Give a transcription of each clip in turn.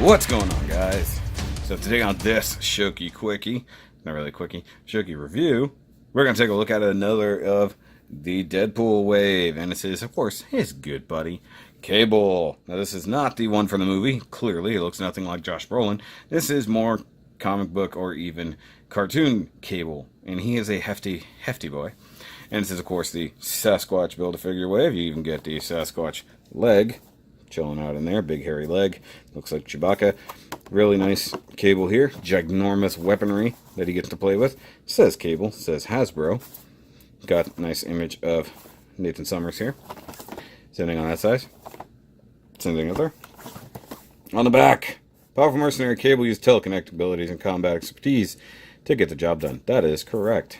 What's going on, guys? So today on this SHOKY Quickie, not really a quickie, SHOKY review, we're going to take a look at another of the Deadpool wave, and this is, of course, his good buddy, Cable. Now, this is not the one from the movie. Clearly, it looks nothing like Josh Brolin. This is more comic book or even cartoon Cable, and he is a hefty boy. And this is, of course, the Sasquatch Build-A-Figure wave. You even get the Sasquatch leg chilling out in there. Big hairy leg. Looks like Chewbacca. Really nice Cable here. Ginormous weaponry that he gets to play with. Says Cable. Says Hasbro. Got a nice image of Nathan Summers here. Same thing on that side. Same thing up there. On the back, powerful mercenary Cable used telekinetic abilities and combat expertise to get the job done. That is correct.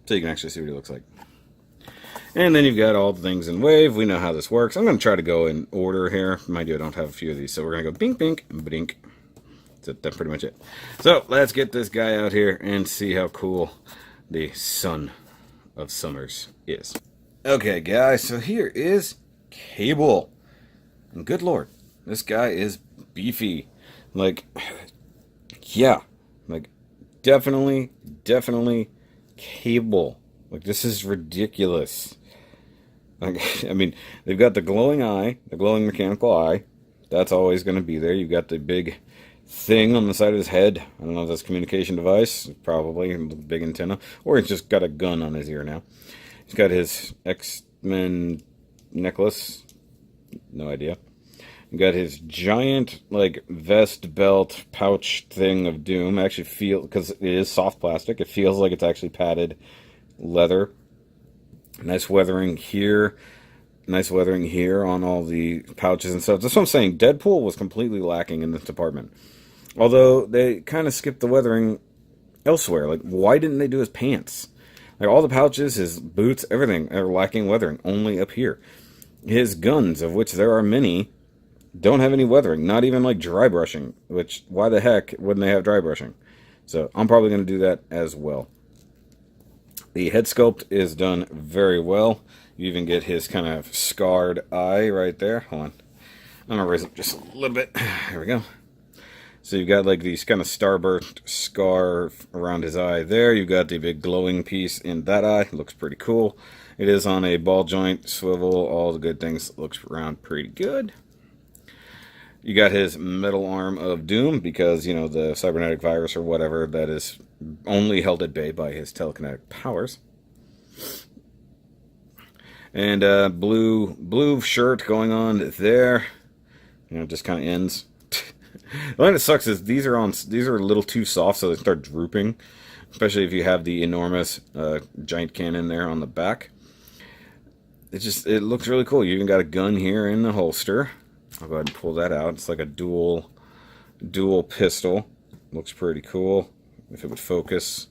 So you can actually see what he looks like. And then you've got all the things in wave. We know how this works. I'm going to try to go in order here. Mind you, I don't have a few of these. So we're going to go bink, bink, blink. That's pretty much it. So let's get this guy out here and see how cool the Son of Summers is. Okay, guys. So here is Cable. And good lord, this guy is beefy. Like, yeah. Like, definitely Cable. Like, this is ridiculous. Like, I mean, they've got the glowing eye, the glowing mechanical eye. That's always going to be there. You've got the big thing on the side of his head. I don't know if that's a communication device. Probably. A big antenna. Or he's just got a gun on his ear now. He's got his X-Men necklace. No idea. He's got his giant, like, vest, belt, pouch thing of doom. I actually feel, because it is soft plastic, it feels like it's actually padded leather. Nice weathering here. Nice weathering here on all the pouches and stuff. That's what I'm saying. Deadpool was completely lacking in this department. Although they kind of skipped the weathering elsewhere. Like, why didn't they do his pants? Like, all the pouches, his boots, everything are lacking weathering. Only up here. His guns, of which there are many, don't have any weathering. Not even, like, dry brushing. Which, why the heck wouldn't they have dry brushing? So, I'm probably going to do that as well. The head sculpt is done very well. You even get his kind of scarred eye right there. Hold on. I'm going to raise it just a little bit. There we go. So you've got like these kind of starburst scar around his eye there. You've got the big glowing piece in that eye. Looks pretty cool. It is on a ball joint, swivel, all the good things. Looks around pretty good. You got his metal arm of doom because, you know, the cybernetic virus or whatever that is only held at bay by his telekinetic powers. And blue shirt going on there. You know, just kind of ends. The thing that sucks is these are a little too soft, so they start drooping. Especially if you have the enormous giant cannon there on the back. It looks really cool. You even got a gun here in the holster. I'll go ahead and pull that out. It's like a dual pistol. Looks pretty cool. If it would focus.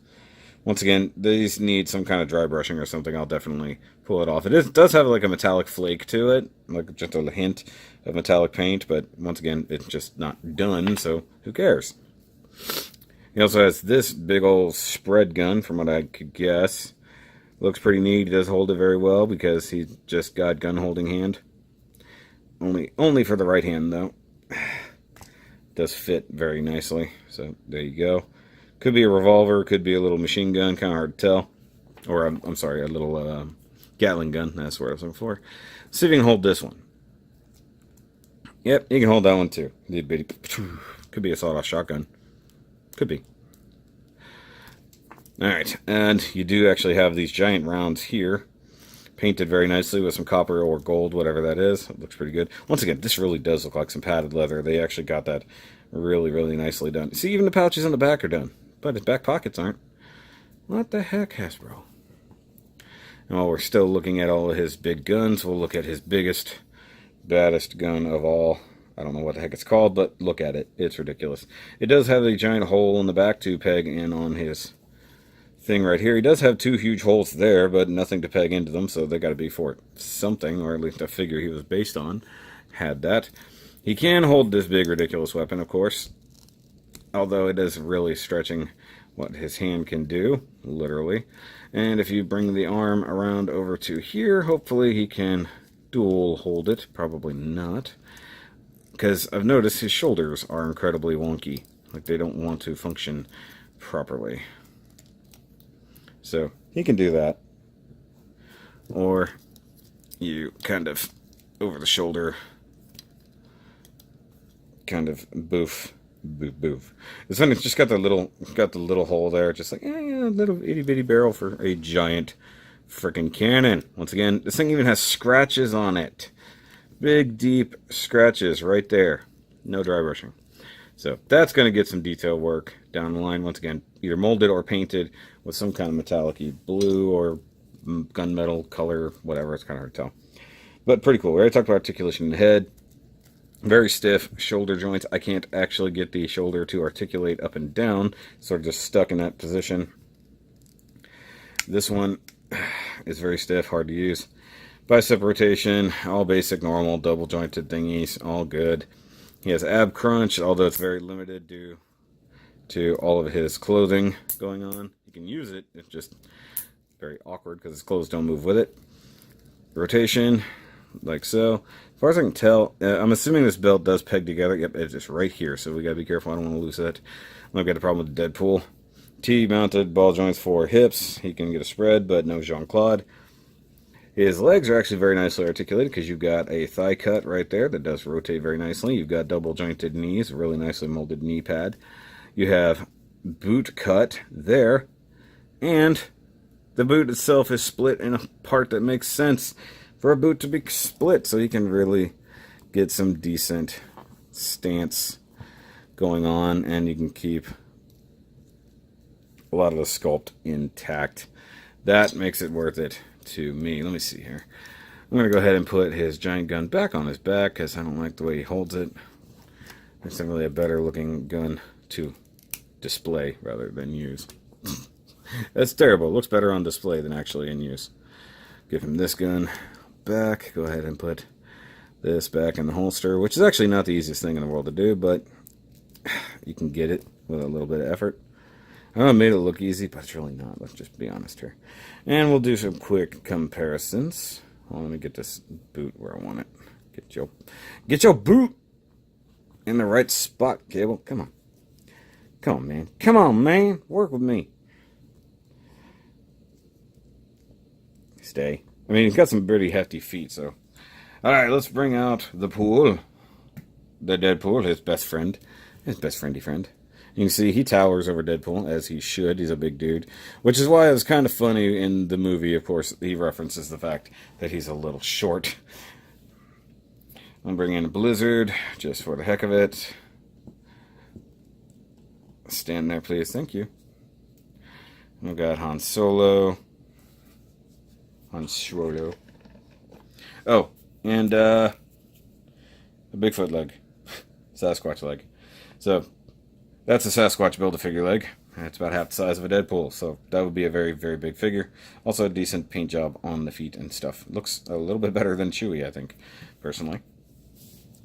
Once again, these need some kind of dry brushing or something. I'll definitely pull it off. It does have like a metallic flake to it. Like just a hint of metallic paint. But once again, it's just not done. So who cares? He also has this big old spread gun from what I could guess. Looks pretty neat. He does hold it very well because he's just got gun holding hand. Only for the right hand, though. Does fit very nicely. So, there you go. Could be a revolver. Could be a little machine gun. Kind of hard to tell. Or, I'm sorry, a little Gatling gun. That's what I was looking for. See if you can hold this one. Yep, you can hold that one, too. Could be a sawed-off shotgun. Could be. Alright, and you do actually have these giant rounds here. Painted very nicely with some copper or gold, whatever that is. It looks pretty good. Once again, this really does look like some padded leather. They actually got that really nicely done. See, even the pouches on the back are done. But his back pockets aren't. What the heck, Hasbro? And while we're still looking at all of his big guns, we'll look at his biggest, baddest gun of all. I don't know what the heck it's called, but look at it. It's ridiculous. It does have a giant hole in the back to peg in on his thing right here. He does have two huge holes there, but nothing to peg into them, so they got to be for something, or at least a figure he was based on had that. He can hold this big ridiculous weapon, of course, although it is really stretching what his hand can do, literally. And if you bring the arm around over to here, hopefully he can dual hold it. Probably not. Because I've noticed his shoulders are incredibly wonky. Like they don't want to function properly. So he can do that. Or you kind of over the shoulder, kind of boof. Boof. This one, it's just got the little hole there, just like yeah, little itty bitty barrel for a giant freaking cannon. Once again, this thing even has scratches on it, big deep scratches right there. No dry brushing, so that's going to get some detail work down the line. Once again, either molded or painted with some kind of metallic-y blue or gunmetal color, whatever. It's kind of hard to tell, but pretty cool. We already talked about articulation in the head. Very stiff shoulder joints. I can't actually get the shoulder to articulate up and down, sort of just stuck in that position. This one is very stiff, hard to use. Bicep rotation, all basic, normal, double jointed thingies, all good. He has ab crunch, although it's very limited due to all of his clothing going on. You can use it, it's just very awkward because his clothes don't move with it. Rotation, like so. As far as I can tell, I'm assuming this belt does peg together. Yep, it's just right here, so we gotta be careful. I don't want to lose that. I've got a problem with Deadpool. T-mounted ball joints for hips. He can get a spread, but no Jean-Claude. His legs are actually very nicely articulated because you've got a thigh cut right there that does rotate very nicely. You've got double jointed knees, really nicely molded knee pad. You have boot cut there, and the boot itself is split in a part that makes sense for a boot to be split, so you can really get some decent stance going on, and you can keep a lot of the sculpt intact. That makes it worth it to me. Let me see here. I'm going to go ahead and put his giant gun back on his back because I don't like the way he holds it. It's not really a better looking gun to display rather than use. That's terrible. It looks better on display than actually in use. Give him this gun back. Go ahead and put this back in the holster, which is actually not the easiest thing in the world to do, but you can get it with a little bit of effort. I know I made it look easy, but it's really not. Let's just be honest here. And we'll do some quick comparisons. Well, let me get this boot where I want it. Get your boot in the right spot, Cable. Come on. Come on, man. Come on, man. Work with me. Stay. I mean, he's got some pretty hefty feet, so. Alright, let's bring out the pool. The Deadpool, his best friend. His best friendy friend. You can see he towers over Deadpool, as he should. He's a big dude. Which is why it was kind of funny in the movie, of course, he references the fact that he's a little short. I'm bringing in a Blizzard, just for the heck of it. Stand there, please. Thank you. We've got Han Solo. Oh, and a Bigfoot leg. Sasquatch leg. So, that's a Sasquatch Build-A-Figure leg. It's about half the size of a Deadpool, so that would be a very, very big figure. Also a decent paint job on the feet and stuff. Looks a little bit better than Chewie, I think, personally.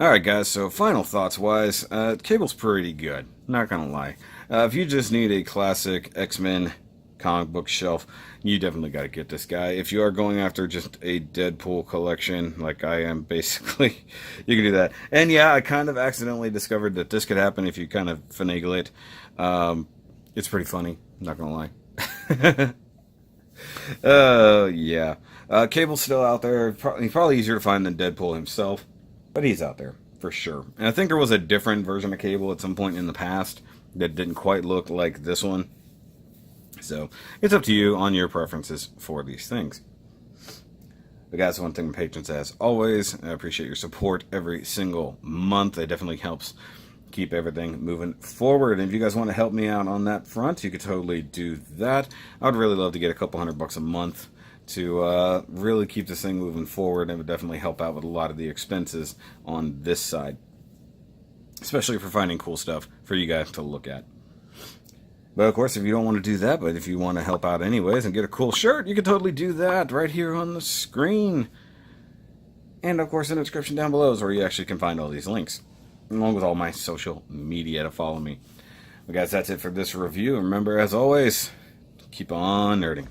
Alright guys, so final thoughts-wise, Cable's pretty good, not gonna lie. If you just need a classic X-Men comic book shelf, you definitely got to get this guy. If you are going after just a Deadpool collection, like I am, basically, you can do that. And yeah, I kind of accidentally discovered that this could happen if you kind of finagle it. It's pretty funny, I'm not gonna lie. Yeah. Cable's still out there. He's probably easier to find than Deadpool himself, but he's out there, for sure. And I think there was a different version of Cable at some point in the past that didn't quite look like this one. So, it's up to you on your preferences for these things. But guys, one thing, patrons, as always, I appreciate your support every single month. It definitely helps keep everything moving forward. And if you guys want to help me out on that front, you could totally do that. I would really love to get a couple $100 a month to really keep this thing moving forward. It would definitely help out with a lot of the expenses on this side, especially for finding cool stuff for you guys to look at. But of course, if you don't want to do that, but if you want to help out anyways and get a cool shirt, you can totally do that right here on the screen. And of course, in the description down below is where you actually can find all these links, along with all my social media to follow me. But guys, that's it for this review. And remember, as always, keep on nerding.